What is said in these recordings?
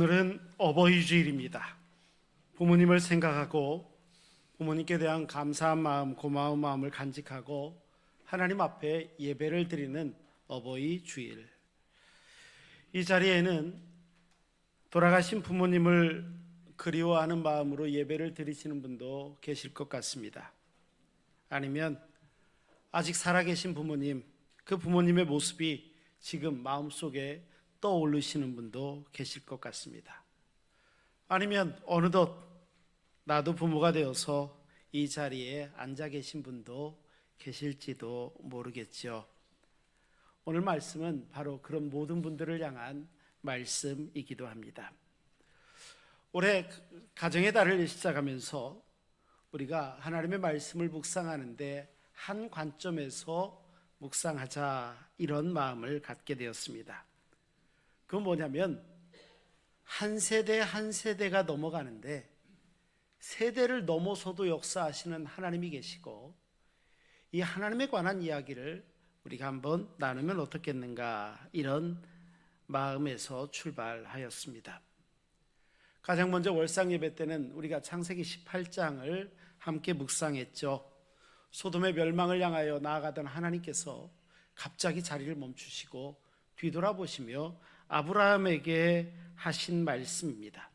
오늘은 어버이 주일입니다. 부모님을 생각하고 부모님께 대한 감사한 마음, 고마운 마음을 간직하고 하나님 앞에 예배를 드리는 어버이 주일. 이 자리에는 돌아가신 부모님을 그리워하는 마음으로 예배를 드리시는 분도 계실 것 같습니다. 아니면 아직 살아계신 부모님, 그 부모님의 모습이 지금 마음속에 떠오르시는 분도 계실 것 같습니다. 아니면 어느덧 나도 부모가 되어서 이 자리에 앉아 계신 분도 계실지도 모르겠죠. 오늘 말씀은 바로 그런 모든 분들을 향한 말씀이기도 합니다. 올해 가정의 달을 시작하면서 우리가 하나님의 말씀을 묵상하는데 한 관점에서 묵상하자, 이런 마음을 갖게 되었습니다. 그건 뭐냐면 한 세대 한 세대가 넘어가는데 세대를 넘어서도 역사하시는 하나님이 계시고, 이 하나님에 관한 이야기를 우리가 한번 나누면 어떻겠는가, 이런 마음에서 출발하였습니다. 가장 먼저 월상 예배 때는 우리가 창세기 18장을 함께 묵상했죠. 소돔의 멸망을 향하여 나아가던 하나님께서 갑자기 자리를 멈추시고 뒤돌아보시며 아브라함에게 하신 말씀입니다.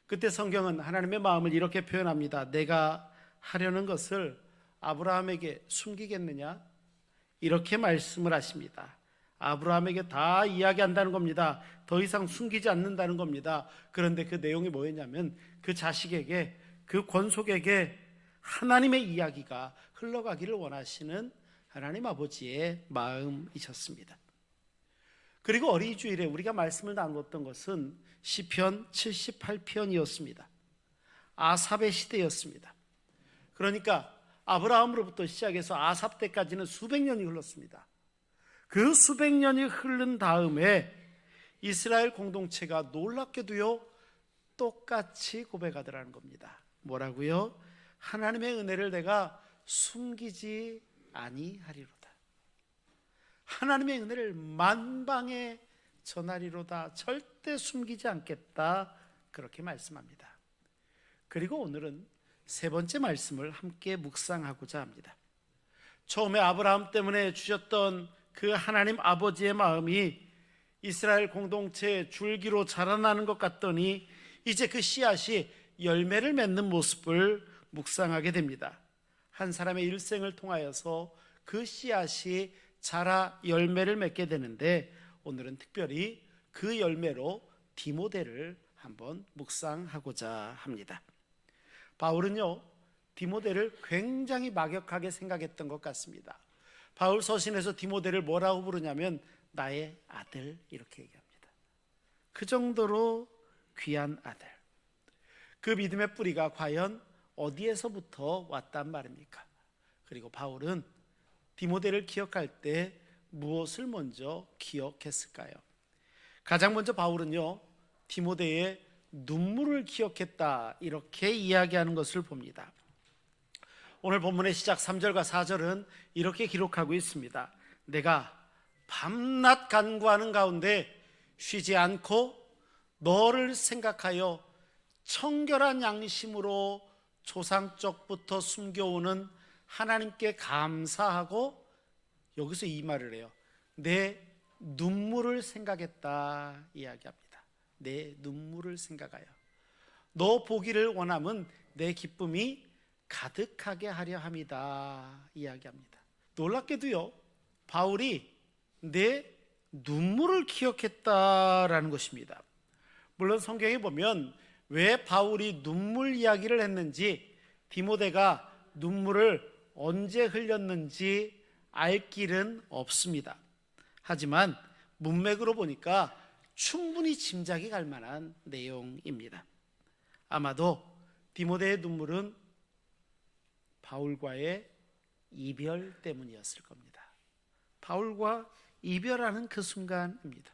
그때 성경은 하나님의 마음을 이렇게 표현합니다. 내가 하려는 것을 아브라함에게 숨기겠느냐? 이렇게 말씀을 하십니다. 아브라함에게 다 이야기한다는 겁니다. 더 이상 숨기지 않는다는 겁니다. 그런데 그 내용이 뭐였냐면 그 자식에게, 그 권속에게 하나님의 이야기가 흘러가기를 원하시는 하나님 아버지의 마음이셨습니다. 그리고 어린이 주일에 우리가 말씀을 나누었던 것은 시편 78편이었습니다. 아삽의 시대였습니다. 그러니까 아브라함으로부터 시작해서 아삽 때까지는 수백 년이 흘렀습니다. 그 수백 년이 흐른 다음에 이스라엘 공동체가 놀랍게도요, 똑같이 고백하더라는 겁니다. 뭐라고요? 하나님의 은혜를 내가 숨기지 아니하리로다. 하나님의 은혜를 만방에 전하리로다. 절대 숨기지 않겠다. 그렇게 말씀합니다. 그리고 오늘은 세 번째 말씀을 함께 묵상하고자 합니다. 처음에 아브라함 때문에 주셨던 그 하나님 아버지의 마음이 이스라엘 공동체의 줄기로 자라나는 것 같더니 이제 그 씨앗이 열매를 맺는 모습을 묵상하게 됩니다. 한 사람의 일생을 통하여서 그 씨앗이 자라 열매를 맺게 되는데, 오늘은 특별히 그 열매로 디모데를 한번 묵상하고자 합니다. 바울은요, 디모데를 굉장히 막역하게 생각했던 것 같습니다. 바울 서신에서 디모데를 뭐라고 부르냐면 나의 아들, 이렇게 얘기합니다. 그 정도로 귀한 아들. 그 믿음의 뿌리가 과연 어디에서부터 왔단 말입니까? 그리고 바울은 디모데를 기억할 때 무엇을 먼저 기억했을까요? 가장 먼저 바울은요, 디모데의 눈물을 기억했다, 이렇게 이야기하는 것을 봅니다. 오늘 본문의 시작 3절과 4절은 이렇게 기록하고 있습니다. 내가 밤낮 간구하는 가운데 쉬지 않고 너를 생각하여 청결한 양심으로 조상적부터 숨겨오는 하나님께 감사하고, 여기서 이 말을 해요. 내 눈물을 생각했다, 이야기합니다. 내 눈물을 생각하여 너 보기를 원함은 내 기쁨이 가득하게 하려 함이다, 이야기합니다. 놀랍게도요, 바울이 내 눈물을 기억했다라는 것입니다. 물론 성경에 보면 왜 바울이 눈물 이야기를 했는지, 디모데가 눈물을 언제 흘렸는지 알 길은 없습니다. 하지만 문맥으로 보니까 충분히 짐작이 갈 만한 내용입니다. 아마도 디모데의 눈물은 바울과의 이별 때문이었을 겁니다. 바울과 이별하는 그 순간입니다.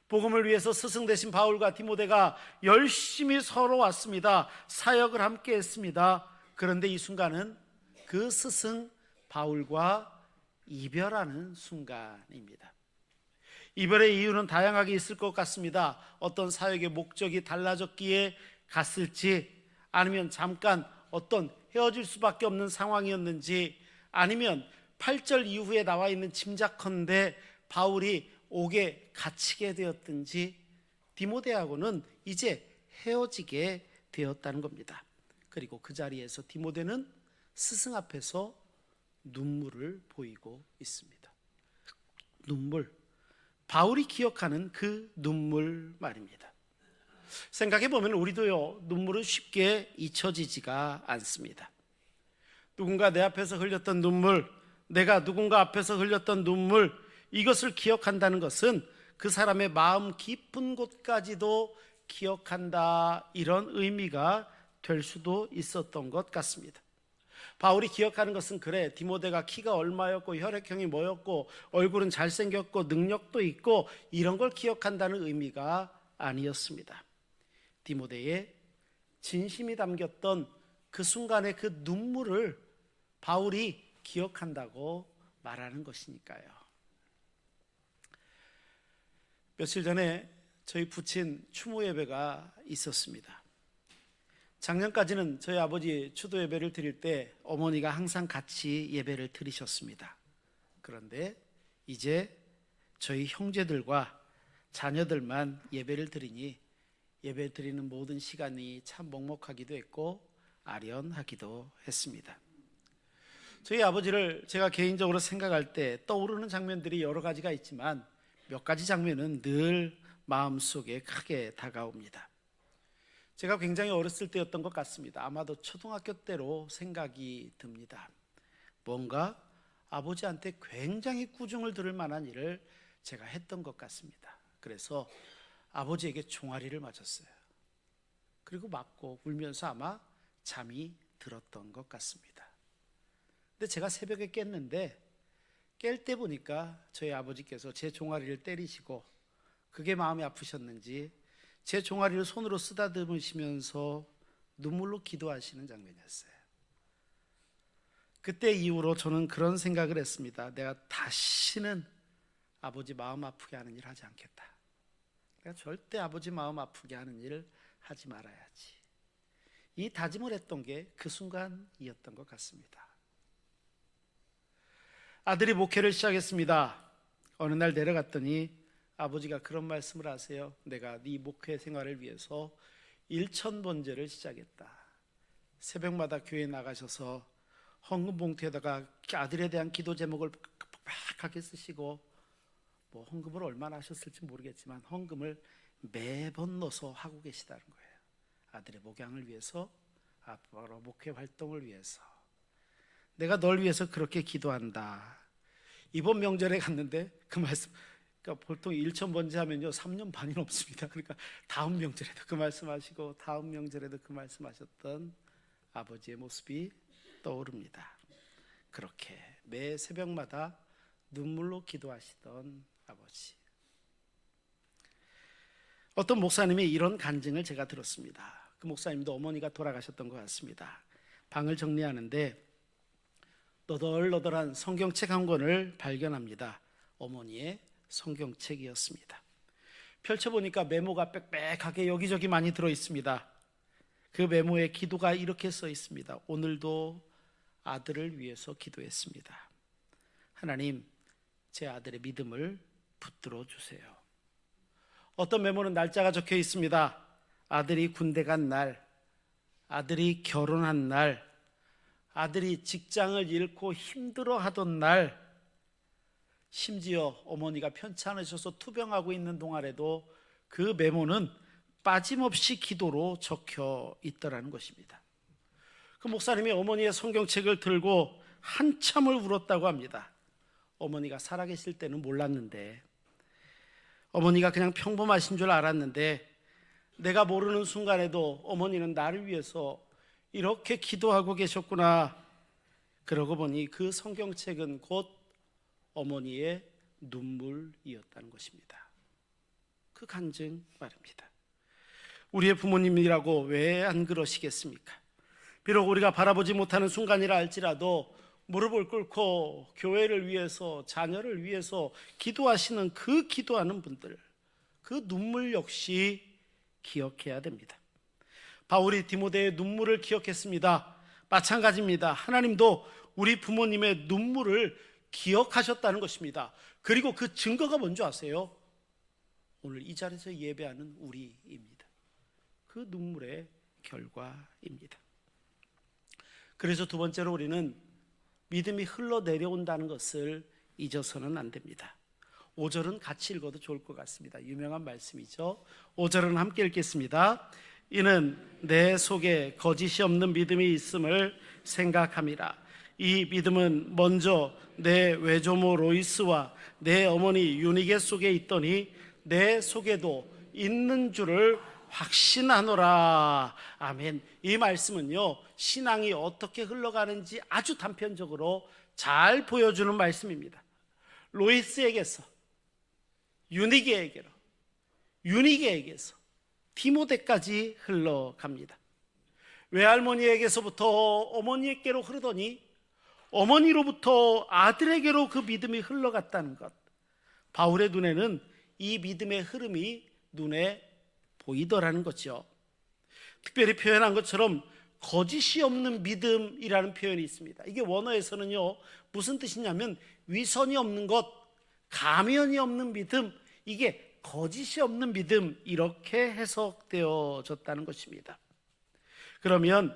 복음을 위해서 스승 되신 바울과 디모데가 열심히 서로 왔습니다. 사역을 함께 했습니다. 그런데 이 순간은 그 스승 바울과 이별하는 순간입니다. 이별의 이유는 다양하게 있을 것 같습니다. 어떤 사역의 목적이 달라졌기에 갔을지, 아니면 잠깐 어떤 헤어질 수밖에 없는 상황이었는지, 아니면 8절 이후에 나와 있는 짐작컨대 바울이 옥에 갇히게 되었든지 디모데하고는 이제 헤어지게 되었다는 겁니다. 그리고 그 자리에서 디모데는 스승 앞에서 눈물을 보이고 있습니다. 눈물, 바울이 기억하는 그 눈물 말입니다. 생각해 보면 우리도요, 눈물은 쉽게 잊혀지지가 않습니다. 누군가 내 앞에서 흘렸던 눈물, 내가 누군가 앞에서 흘렸던 눈물, 이것을 기억한다는 것은 그 사람의 마음 깊은 곳까지도 기억한다, 이런 의미가 될 수도 있었던 것 같습니다. 바울이 기억하는 것은, 그래, 디모데가 키가 얼마였고 혈액형이 뭐였고 얼굴은 잘생겼고 능력도 있고, 이런 걸 기억한다는 의미가 아니었습니다. 디모데의 진심이 담겼던 그 순간의 그 눈물을 바울이 기억한다고 말하는 것이니까요. 며칠 전에 저희 부친 추모 예배가 있었습니다. 작년까지는 저희 아버지 추도 예배를 드릴 때 어머니가 항상 같이 예배를 드리셨습니다. 그런데 이제 저희 형제들과 자녀들만 예배를 드리니 예배 드리는 모든 시간이 참 먹먹하기도 했고 아련하기도 했습니다. 저희 아버지를 제가 개인적으로 생각할 때 떠오르는 장면들이 여러 가지가 있지만 몇 가지 장면은 늘 마음속에 크게 다가옵니다. 제가 굉장히 어렸을 때였던 것 같습니다. 아마도 초등학교 때로 생각이 듭니다. 뭔가 아버지한테 굉장히 꾸중을 들을 만한 일을 제가 했던 것 같습니다. 그래서 아버지에게 종아리를 맞았어요. 그리고 맞고 울면서 아마 잠이 들었던 것 같습니다. 근데 제가 새벽에 깼는데, 깰 때 보니까 저희 아버지께서 제 종아리를 때리시고, 그게 마음이 아프셨는지 제 종아리를 손으로 쓰다듬으시면서 눈물로 기도하시는 장면이었어요. 그때 이후로 저는 그런 생각을 했습니다. 내가 다시는 아버지 마음 아프게 하는 일 하지 않겠다. 내가 절대 아버지 마음 아프게 하는 일을 하지 말아야지. 이 다짐을 했던 게 그 순간이었던 것 같습니다. 아들이 목회를 시작했습니다. 어느 날 내려갔더니 아버지가 그런 말씀을 하세요. 내가 네 목회 생활을 위해서 1000번제를 시작했다. 새벽마다 교회에 나가셔서 헌금 봉투에다가 아들에 대한 기도 제목을 빡빡하게 쓰시고, 뭐 헌금을 얼마나 하셨을지 모르겠지만 헌금을 매번 넣어서 하고 계시다는 거예요. 아들의 목양을 위해서, 앞으로 목회 활동을 위해서. 내가 널 위해서 그렇게 기도한다. 이번 명절에 갔는데 그 말씀, 그러니까 보통 1000번제 하면요 3년 반이 넘습니다. 그러니까 다음 명절에도 그 말씀하시고 다음 명절에도 그 말씀하셨던 아버지의 모습이 떠오릅니다. 그렇게 매 새벽마다 눈물로 기도하시던 아버지. 어떤 목사님이 이런 간증을 제가 들었습니다. 그 목사님도 어머니가 돌아가셨던 것 같습니다. 방을 정리하는데 너덜너덜한 성경책 한 권을 발견합니다. 어머니의 성경책이었습니다. 펼쳐보니까 메모가 빽빽하게 여기저기 많이 들어있습니다. 그 메모에 기도가 이렇게 써 있습니다. 오늘도 아들을 위해서 기도했습니다. 하나님, 제 아들의 믿음을 붙들어 주세요. 어떤 메모는 날짜가 적혀 있습니다. 아들이 군대 간 날, 아들이 결혼한 날, 아들이 직장을 잃고 힘들어하던 날, 심지어 어머니가 편찮으셔서 투병하고 있는 동안에도 그 메모는 빠짐없이 기도로 적혀 있더라는 것입니다. 그 목사님이 어머니의 성경책을 들고 한참을 울었다고 합니다. 어머니가 살아계실 때는 몰랐는데, 어머니가 그냥 평범하신 줄 알았는데, 내가 모르는 순간에도 어머니는 나를 위해서 이렇게 기도하고 계셨구나. 그러고 보니 그 성경책은 곧 어머니의 눈물이었다는 것입니다. 그 간증 말입니다. 우리의 부모님이라고 왜 안 그러시겠습니까? 비록 우리가 바라보지 못하는 순간이라 할지라도 무릎을 꿇고 교회를 위해서, 자녀를 위해서 기도하시는 그 기도하는 분들, 그 눈물 역시 기억해야 됩니다. 바울이 디모데의 눈물을 기억했습니다. 마찬가지입니다. 하나님도 우리 부모님의 눈물을 기억하셨다는 것입니다. 그리고 그 증거가 뭔지 아세요? 오늘 이 자리에서 예배하는 우리입니다. 그 눈물의 결과입니다. 그래서 두 번째로 우리는 믿음이 흘러내려온다는 것을 잊어서는 안 됩니다. 5절은 같이 읽어도 좋을 것 같습니다. 유명한 말씀이죠. 5절은 함께 읽겠습니다. 이는 내 속에 거짓이 없는 믿음이 있음을 생각함이라. 이 믿음은 먼저 내 외조모 로이스와 내 어머니 유니게 속에 있더니 내 속에도 있는 줄을 확신하노라. 아멘. 이 말씀은요, 신앙이 어떻게 흘러가는지 아주 단편적으로 잘 보여주는 말씀입니다. 로이스에게서 유니게에게로, 유니게에게서 디모데까지 흘러갑니다. 외할머니에게서부터 어머니에게로 흐르더니 어머니로부터 아들에게로 그 믿음이 흘러갔다는 것, 바울의 눈에는 이 믿음의 흐름이 눈에 보이더라는 거죠. 특별히 표현한 것처럼 거짓이 없는 믿음이라는 표현이 있습니다. 이게 원어에서는요, 무슨 뜻이냐면 위선이 없는 것, 가면이 없는 믿음, 이게 거짓이 없는 믿음, 이렇게 해석되어졌다는 것입니다. 그러면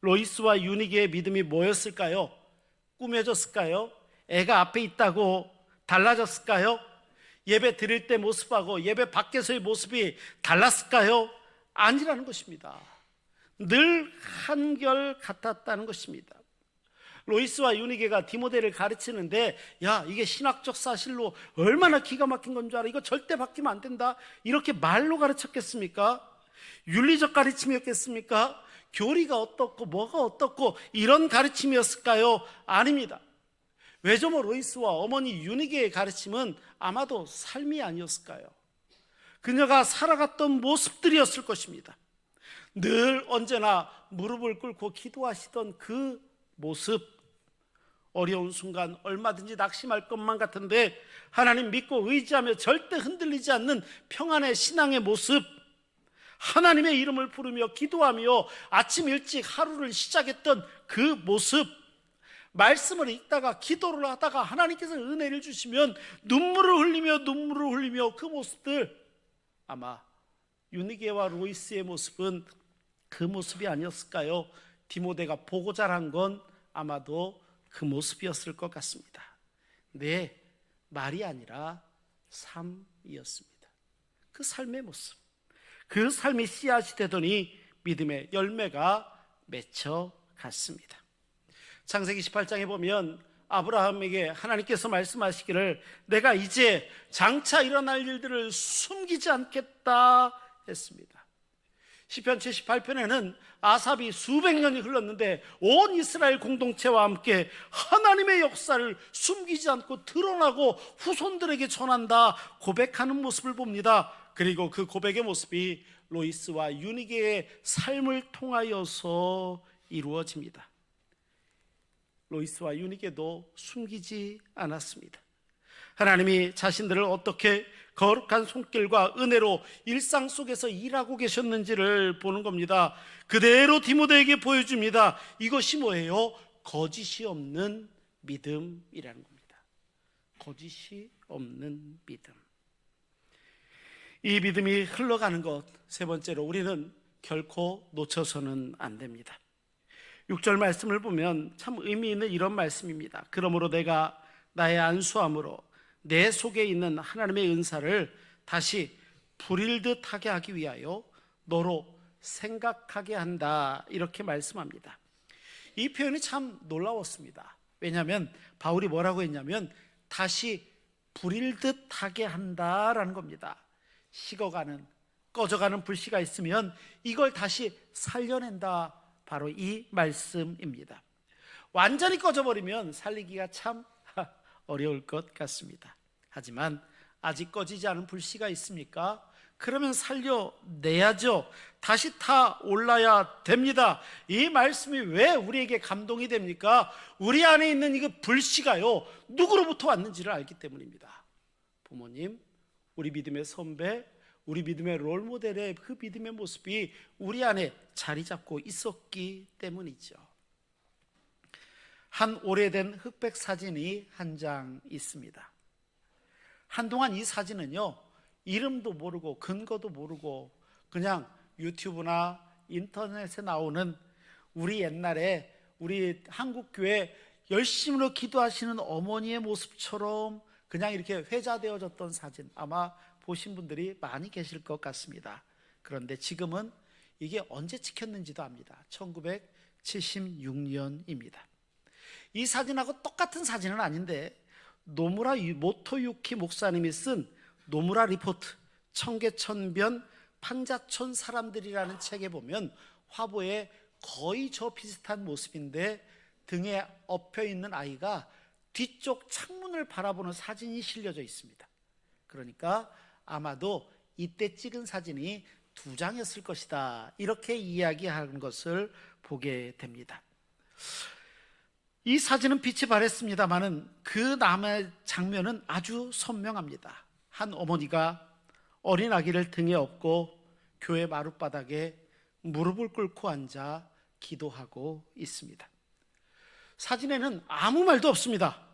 로이스와 유니게의 믿음이 뭐였을까요? 꾸며졌을까요? 애가 앞에 있다고 달라졌을까요? 예배 드릴 때 모습하고 예배 밖에서의 모습이 달랐을까요? 아니라는 것입니다. 늘 한결 같았다는 것입니다. 로이스와 유니게가 디모데를 가르치는데, 야, 이게 신학적 사실로 얼마나 기가 막힌 건 줄 알아? 이거 절대 바뀌면 안 된다, 이렇게 말로 가르쳤겠습니까? 윤리적 가르침이었겠습니까? 교리가 어떻고 뭐가 어떻고 이런 가르침이었을까요? 아닙니다. 외조모 로이스와 어머니 유니게의 가르침은 아마도 삶이 아니었을까요? 그녀가 살아갔던 모습들이었을 것입니다. 늘 언제나 무릎을 꿇고 기도하시던 그 모습, 어려운 순간 얼마든지 낙심할 것만 같은데 하나님 믿고 의지하며 절대 흔들리지 않는 평안의 신앙의 모습, 하나님의 이름을 부르며 기도하며 아침 일찍 하루를 시작했던 그 모습, 말씀을 읽다가 기도를 하다가 하나님께서 은혜를 주시면 눈물을 흘리며 그 모습들, 아마 유니게와 로이스의 모습은 그 모습이 아니었을까요? 디모데가 보고 자란 건 아마도 그 모습이었을 것 같습니다. 네, 말이 아니라 삶이었습니다. 그 삶의 모습, 그 삶이 씨앗이 되더니 믿음의 열매가 맺혀갔습니다. 창세기 18장에 보면 아브라함에게 하나님께서 말씀하시기를 내가 이제 장차 일어날 일들을 숨기지 않겠다 했습니다. 시편 78편에는 아삽이 수백 년이 흘렀는데 온 이스라엘 공동체와 함께 하나님의 역사를 숨기지 않고 드러나고 후손들에게 전한다 고백하는 모습을 봅니다. 그리고 그 고백의 모습이 로이스와 유니게의 삶을 통하여서 이루어집니다. 로이스와 유니게도 숨기지 않았습니다. 하나님이 자신들을 어떻게 거룩한 손길과 은혜로 일상 속에서 일하고 계셨는지를 보는 겁니다. 그대로 디모데에게 보여줍니다. 이것이 뭐예요? 거짓이 없는 믿음이라는 겁니다. 거짓이 없는 믿음. 이 믿음이 흘러가는 것, 세 번째로 우리는 결코 놓쳐서는 안 됩니다. 6절 말씀을 보면 참 의미 있는 이런 말씀입니다. 그러므로 내가 나의 안수함으로 내 속에 있는 하나님의 은사를 다시 부릴 듯하게 하기 위하여 너로 생각하게 한다, 이렇게 말씀합니다. 이 표현이 참 놀라웠습니다. 왜냐하면 바울이 뭐라고 했냐면 다시 부릴 듯하게 한다라는 겁니다. 식어가는, 꺼져가는 불씨가 있으면 이걸 다시 살려낸다, 바로 이 말씀입니다. 완전히 꺼져버리면 살리기가 참 어려울 것 같습니다. 하지만 아직 꺼지지 않은 불씨가 있습니까? 그러면 살려내야죠. 다시 타 올라야 됩니다. 이 말씀이 왜 우리에게 감동이 됩니까? 우리 안에 있는 이거 불씨가요, 누구로부터 왔는지를 알기 때문입니다. 부모님, 우리 믿음의 선배, 우리 믿음의 롤모델의 그 믿음의 모습이 우리 안에 자리 잡고 있었기 때문이죠. 한 오래된 흑백 사진이 한 장 있습니다. 한동안 이 사진은요, 이름도 모르고 근거도 모르고 그냥 유튜브나 인터넷에 나오는 우리 옛날에 우리 한국교회 열심으로 기도하시는 어머니의 모습처럼 그냥 이렇게 회자되어졌던 사진, 아마 보신 분들이 많이 계실 것 같습니다. 그런데 지금은 이게 언제 찍혔는지도 압니다. 1976년입니다. 이 사진하고 똑같은 사진은 아닌데, 노무라 모토유키 목사님이 쓴 노무라 리포트 청계천변 판자촌 사람들이라는 책에 보면 화보에 거의 저 비슷한 모습인데 등에 엎여 있는 아이가 뒤쪽 창문을 바라보는 사진이 실려져 있습니다. 그러니까 아마도 이때 찍은 사진이 2장이었을 것이다, 이렇게 이야기하는 것을 보게 됩니다. 이 사진은 빛이 발했습니다마는 그 남의 장면은 아주 선명합니다. 한 어머니가 어린 아기를 등에 업고 교회 마룻바닥에 무릎을 꿇고 앉아 기도하고 있습니다. 사진에는 아무 말도 없습니다.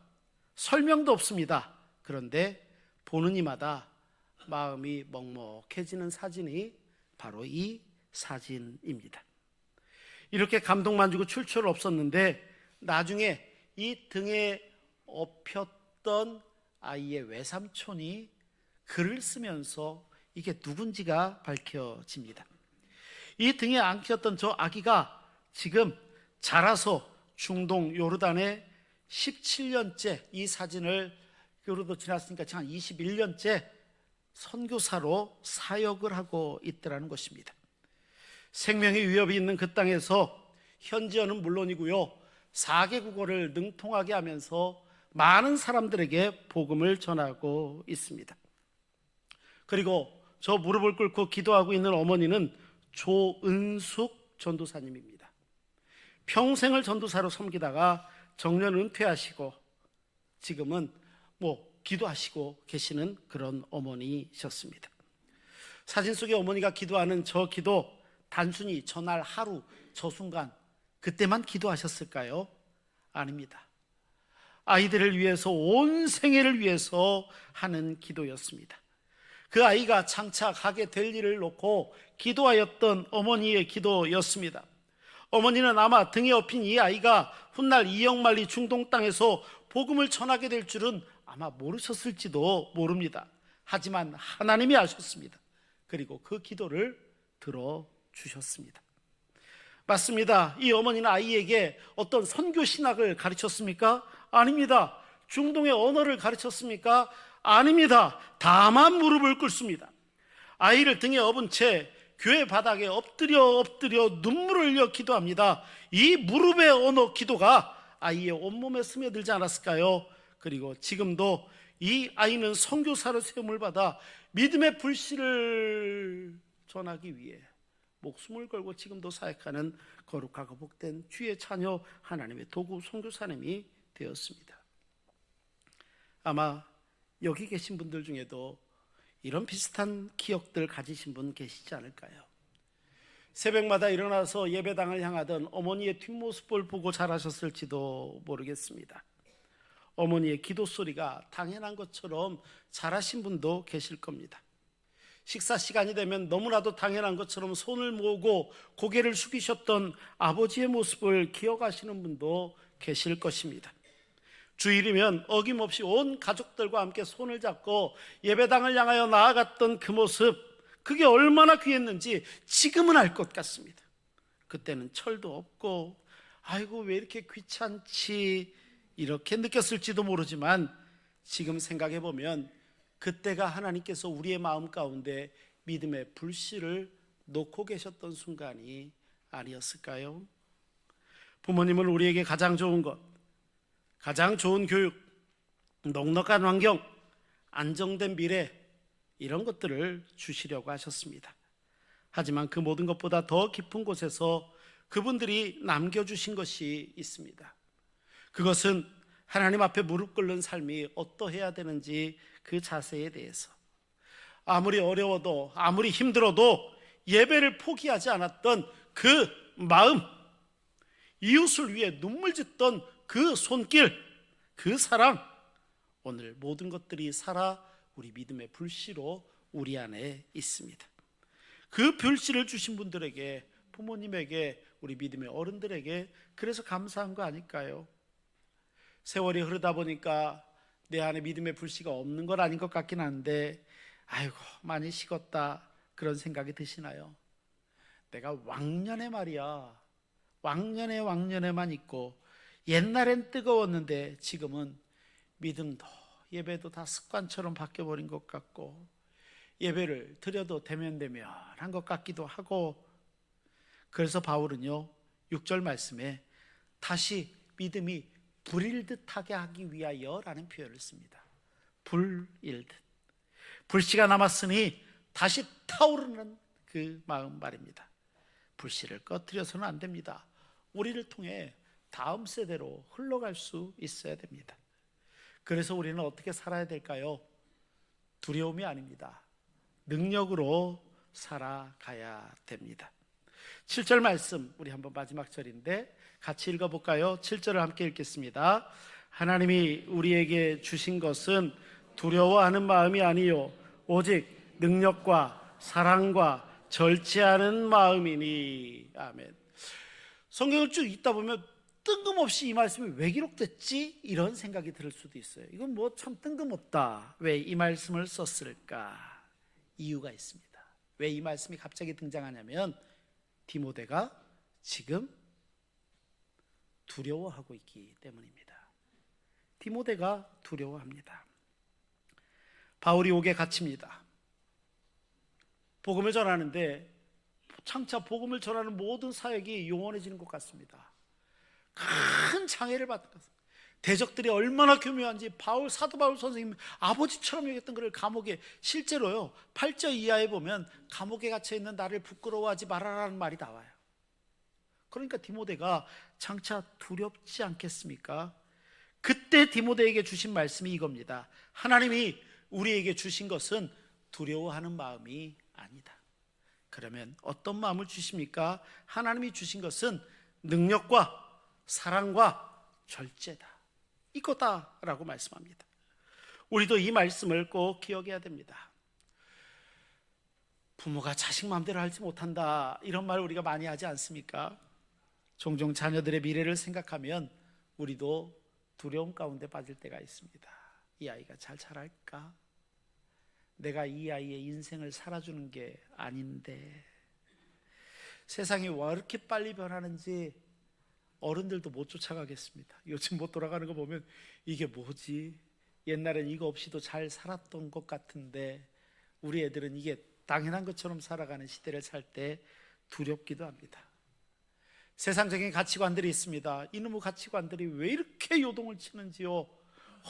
설명도 없습니다. 그런데 보는 이마다 마음이 먹먹해지는 사진이 바로 이 사진입니다. 이렇게 감동만 주고 출처를 없었는데 나중에 이 등에 엎였던 아이의 외삼촌이 글을 쓰면서 이게 누군지가 밝혀집니다. 이 등에 안겼던 저 아기가 지금 자라서 중동 요르단에 17년째, 이 사진을 요르도 지났으니까 한 21년째 선교사로 사역을 하고 있더라는 것입니다. 생명의 위협이 있는 그 땅에서 현지어는 물론이고요, 4개 국어를 능통하게 하면서 많은 사람들에게 복음을 전하고 있습니다. 그리고 저 무릎을 꿇고 기도하고 있는 어머니는 조은숙 전도사님입니다. 평생을 전도사로 섬기다가 정년 은퇴하시고 지금은 기도하시고 계시는 그런 어머니셨습니다. 사진 속의 어머니가 기도하는 저 기도, 단순히 저날 하루 저 순간 그때만 기도하셨을까요? 아닙니다. 아이들을 위해서, 온 생애를 위해서 하는 기도였습니다. 그 아이가 장차 가게 될 일을 놓고 기도하였던 어머니의 기도였습니다. 어머니는 아마 등에 업힌 이 아이가 훗날 이역만리 중동 땅에서 복음을 전하게 될 줄은 아마 모르셨을지도 모릅니다. 하지만 하나님이 아셨습니다. 그리고 그 기도를 들어주셨습니다. 맞습니다. 이 어머니는 아이에게 어떤 선교 신학을 가르쳤습니까? 아닙니다. 중동의 언어를 가르쳤습니까? 아닙니다. 다만 무릎을 꿇습니다. 아이를 등에 업은 채 교회 바닥에 엎드려 눈물을 흘려 기도합니다. 이 무릎의 언어 기도가 아이의 온몸에 스며들지 않았을까요? 그리고 지금도 이 아이는 선교사로 세움을 받아 믿음의 불씨를 전하기 위해 목숨을 걸고 지금도 사역하는 거룩하고 복된 주의 자녀, 하나님의 도구 선교사님이 되었습니다. 아마 여기 계신 분들 중에도 이런 비슷한 기억들 가지신 분 계시지 않을까요? 새벽마다 일어나서 예배당을 향하던 어머니의 뒷모습을 보고 자라셨을지도 모르겠습니다. 어머니의 기도 소리가 당연한 것처럼 자라신 분도 계실 겁니다. 식사 시간이 되면 너무나도 당연한 것처럼 손을 모으고 고개를 숙이셨던 아버지의 모습을 기억하시는 분도 계실 것입니다. 주일이면 어김없이 온 가족들과 함께 손을 잡고 예배당을 향하여 나아갔던 그 모습, 그게 얼마나 귀했는지 지금은 알 것 같습니다. 그때는 철도 없고 아이고 왜 이렇게 귀찮지 이렇게 느꼈을지도 모르지만 지금 생각해 보면 그때가 하나님께서 우리의 마음 가운데 믿음의 불씨를 놓고 계셨던 순간이 아니었을까요? 부모님은 우리에게 가장 좋은 것, 가장 좋은 교육, 넉넉한 환경, 안정된 미래, 이런 것들을 주시려고 하셨습니다. 하지만 그 모든 것보다 더 깊은 곳에서 그분들이 남겨주신 것이 있습니다. 그것은 하나님 앞에 무릎 꿇는 삶이 어떠해야 되는지 그 자세에 대해서, 아무리 어려워도 아무리 힘들어도 예배를 포기하지 않았던 그 마음, 이웃을 위해 눈물 짓던 그 손길, 그 사랑, 오늘 모든 것들이 살아 우리 믿음의 불씨로 우리 안에 있습니다. 그 불씨를 주신 분들에게, 부모님에게, 우리 믿음의 어른들에게 그래서 감사한 거 아닐까요? 세월이 흐르다 보니까 내 안에 믿음의 불씨가 없는 건 아닌 것 같긴 한데, 아이고 많이 식었다 그런 생각이 드시나요? 내가 왕년에 말이야, 왕년에만 있고 옛날엔 뜨거웠는데 지금은 믿음도 예배도 다 습관처럼 바뀌어버린 것 같고, 예배를 드려도 대면대면한 것 같기도 하고, 그래서 바울은요 6절 말씀에 다시 믿음이 불일 듯하게 하기 위하여 라는 표현을 씁니다. 불일 듯, 불씨가 남았으니 다시 타오르는 그 마음 말입니다. 불씨를 꺼뜨려서는 안 됩니다. 우리를 통해 다음 세대로 흘러갈 수 있어야 됩니다. 그래서 우리는 어떻게 살아야 될까요? 두려움이 아닙니다. 능력으로 살아가야 됩니다. 7절 말씀, 우리 한번 마지막 절인데 같이 읽어볼까요? 7절을 함께 읽겠습니다. 하나님이 우리에게 주신 것은 두려워하는 마음이 아니요 오직 능력과 사랑과 절제하는 마음이니. 아멘. 성경을 쭉 읽다 보면 뜬금없이 이 말씀이 왜 기록됐지? 이런 생각이 들 수도 있어요. 이건 뭐 참 뜬금없다. 왜 이 말씀을 썼을까? 이유가 있습니다. 왜 이 말씀이 갑자기 등장하냐면 디모데가 지금 두려워하고 있기 때문입니다. 디모데가 두려워합니다. 바울이 옥에 갇힙니다. 복음을 전하는데 장차 복음을 전하는 모든 사역이 용언해지는 것 같습니다. 큰 장애를 받는 것 같습니다. 대적들이 얼마나 교묘한지 사도 바울 선생님 아버지처럼 여겼던 그를 감옥에, 실제로요 8절 이하에 보면 감옥에 갇혀있는 나를 부끄러워하지 말아라는 말이 나와요. 그러니까 디모데가 장차 두렵지 않겠습니까? 그때 디모데에게 주신 말씀이 이겁니다. 하나님이 우리에게 주신 것은 두려워하는 마음이 아니다. 그러면 어떤 마음을 주십니까? 하나님이 주신 것은 능력과 사랑과 절제다, 이거다라고 말씀합니다. 우리도 이 말씀을 꼭 기억해야 됩니다. 부모가 자식 마음대로 하지 못한다, 이런 말 우리가 많이 하지 않습니까? 종종 자녀들의 미래를 생각하면 우리도 두려움 가운데 빠질 때가 있습니다. 이 아이가 잘 자랄까? 내가 이 아이의 인생을 살아주는 게 아닌데. 세상이 왜 이렇게 빨리 변하는지 어른들도 못 쫓아가겠습니다. 요즘 못 돌아가는 거 보면 이게 뭐지? 옛날엔 이거 없이도 잘 살았던 것 같은데 우리 애들은 이게 당연한 것처럼 살아가는 시대를 살 때 두렵기도 합니다. 세상적인 가치관들이 있습니다. 이놈의 가치관들이 왜 이렇게 요동을 치는지요?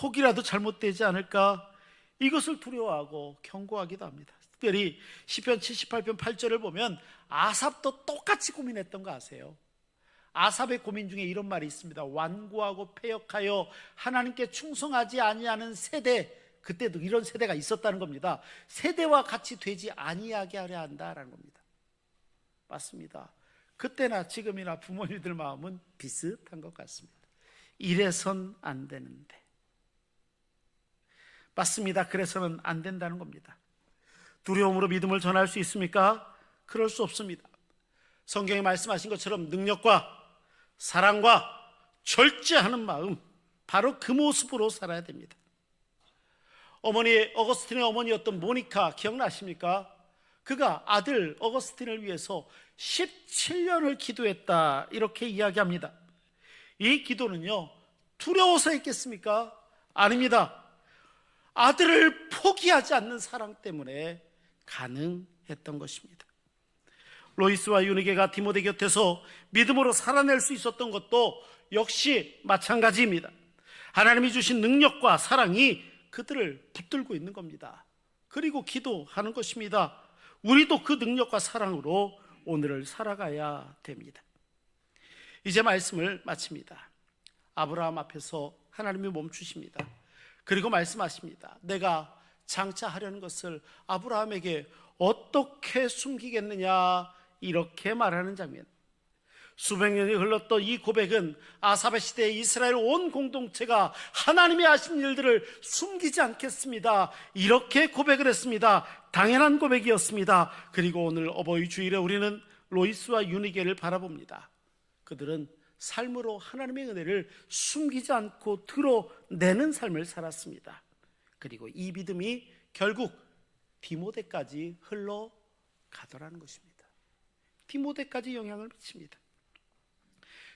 혹이라도 잘못되지 않을까? 이것을 두려워하고 경고하기도 합니다. 특별히 시편 78편 8절을 보면 아삽도 똑같이 고민했던 거 아세요? 아삽의 고민 중에 이런 말이 있습니다. 완고하고 패역하여 하나님께 충성하지 아니하는 세대, 그때도 이런 세대가 있었다는 겁니다. 세대와 같이 되지 아니하게 하려 한다라는 겁니다. 맞습니다. 그때나 지금이나 부모님들 마음은 비슷한 것 같습니다. 이래선 안 되는데. 맞습니다. 그래서는 안 된다는 겁니다. 두려움으로 믿음을 전할 수 있습니까? 그럴 수 없습니다. 성경에 말씀하신 것처럼 능력과 사랑과 절제하는 마음, 바로 그 모습으로 살아야 됩니다. 어거스틴의 어머니였던 모니카 기억나십니까? 그가 아들 어거스틴을 위해서 17년을 기도했다, 이렇게 이야기합니다. 이 기도는요 두려워서 했겠습니까? 아닙니다. 아들을 포기하지 않는 사랑 때문에 가능했던 것입니다. 로이스와 유니게가 디모데 곁에서 믿음으로 살아낼 수 있었던 것도 역시 마찬가지입니다. 하나님이 주신 능력과 사랑이 그들을 붙들고 있는 겁니다. 그리고 기도하는 것입니다. 우리도 그 능력과 사랑으로 오늘을 살아가야 됩니다. 이제 말씀을 마칩니다. 아브라함 앞에서 하나님이 멈추십니다. 그리고 말씀하십니다. 내가 장차하려는 것을 아브라함에게 어떻게 숨기겠느냐, 이렇게 말하는 장면. 수백 년이 흘렀던 이 고백은 아사베 시대의 이스라엘 온 공동체가 하나님이 하신 일들을 숨기지 않겠습니다, 이렇게 고백을 했습니다. 당연한 고백이었습니다. 그리고 오늘 어버이 주일에 우리는 로이스와 유니게를 바라봅니다. 그들은 삶으로 하나님의 은혜를 숨기지 않고 드러내는 삶을 살았습니다. 그리고 이 믿음이 결국 디모데까지 흘러가더라는 것입니다. 디모데까지 영향을 미칩니다.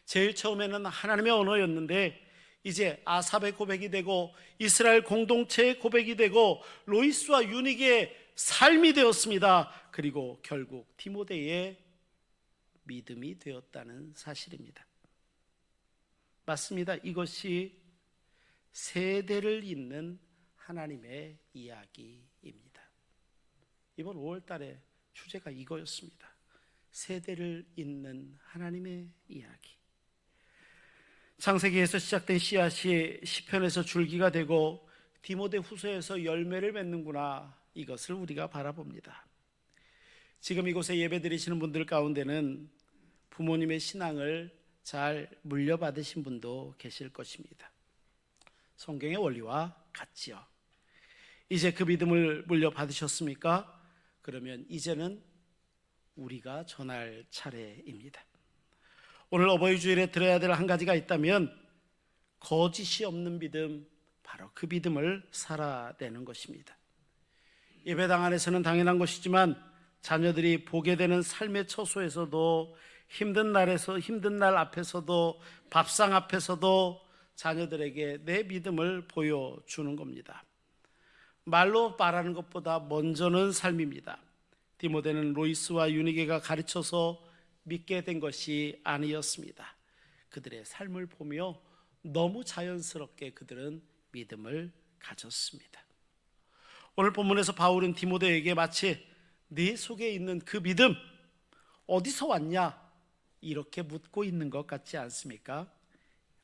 제일 처음에는 하나님의 언어였는데 이제 아삽의 고백이 되고 이스라엘 공동체의 고백이 되고 로이스와 유니게의 삶이 되었습니다. 그리고 결국 디모데의 믿음이 되었다는 사실입니다. 맞습니다. 이것이 세대를 잇는 하나님의 이야기입니다. 이번 5월 달에 주제가 이거였습니다. 세대를 잇는 하나님의 이야기. 창세기에서 시작된 씨앗이 시편에서 줄기가 되고 디모데 후서에서 열매를 맺는구나, 이것을 우리가 바라봅니다. 지금 이곳에 예배드리시는 분들 가운데는 부모님의 신앙을 잘 물려받으신 분도 계실 것입니다. 성경의 원리와 같지요. 이제 그 믿음을 물려받으셨습니까? 그러면 이제는 우리가 전할 차례입니다. 오늘 어버이 주일에 들어야 될 한 가지가 있다면 거짓이 없는 믿음, 바로 그 믿음을 살아내는 것입니다. 예배당 안에서는 당연한 것이지만 자녀들이 보게 되는 삶의 처소에서도, 힘든 날 앞에서도, 밥상 앞에서도 자녀들에게 내 믿음을 보여주는 겁니다. 말로 말하는 것보다 먼저는 삶입니다. 디모데는 로이스와 유니게가 가르쳐서 믿게 된 것이 아니었습니다. 그들의 삶을 보며 너무 자연스럽게 그들은 믿음을 가졌습니다. 오늘 본문에서 바울은 디모데에게 마치 네 속에 있는 그 믿음 어디서 왔냐, 이렇게 묻고 있는 것 같지 않습니까?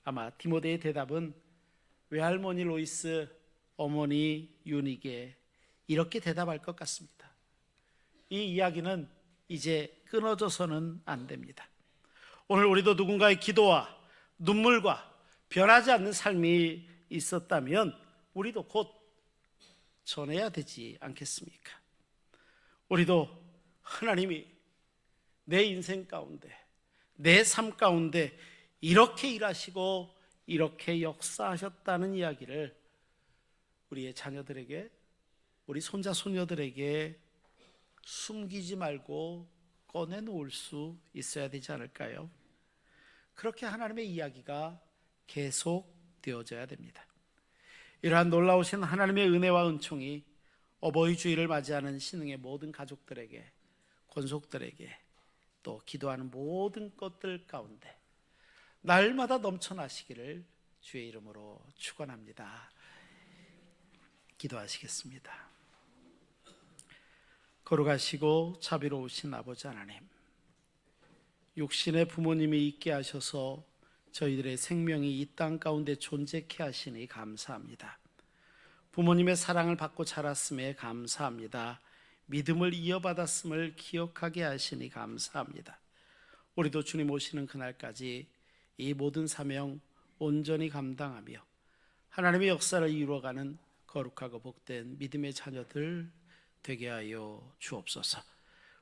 아마 디모데의 대답은 외할머니 로이스, 어머니 유니게, 이렇게 대답할 것 같습니다. 이 이야기는 이제 끊어져서는 안 됩니다. 오늘 우리도 누군가의 기도와 눈물과 변하지 않는 삶이 있었다면 우리도 곧 전해야 되지 않겠습니까? 우리도 하나님이 내 인생 가운데, 내 삶 가운데 이렇게 일하시고 이렇게 역사하셨다는 이야기를 우리의 자녀들에게, 우리 손자 손녀들에게 숨기지 말고 꺼내놓을 수 있어야 되지 않을까요? 그렇게 하나님의 이야기가 계속 되어져야 됩니다. 이러한 놀라우신 하나님의 은혜와 은총이 어버이 주일을 맞이하는 신흥의 모든 가족들에게, 권속들에게, 또 기도하는 모든 것들 가운데 날마다 넘쳐나시기를 주의 이름으로 축원합니다. 기도하시겠습니다. 거룩하시고 자비로우신 아버지 하나님, 육신의 부모님이 있게 하셔서 저희들의 생명이 이 땅 가운데 존재케 하시니 감사합니다. 부모님의 사랑을 받고 자랐음에 감사합니다. 믿음을 이어받았음을 기억하게 하시니 감사합니다. 우리도 주님 오시는 그날까지 이 모든 사명 온전히 감당하며 하나님의 역사를 이루어가는 거룩하고 복된 믿음의 자녀들 되게 하여 주옵소서.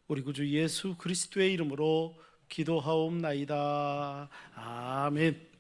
우리 구주 예수 그리스도의 이름으로 기도하옵나이다. 아멘.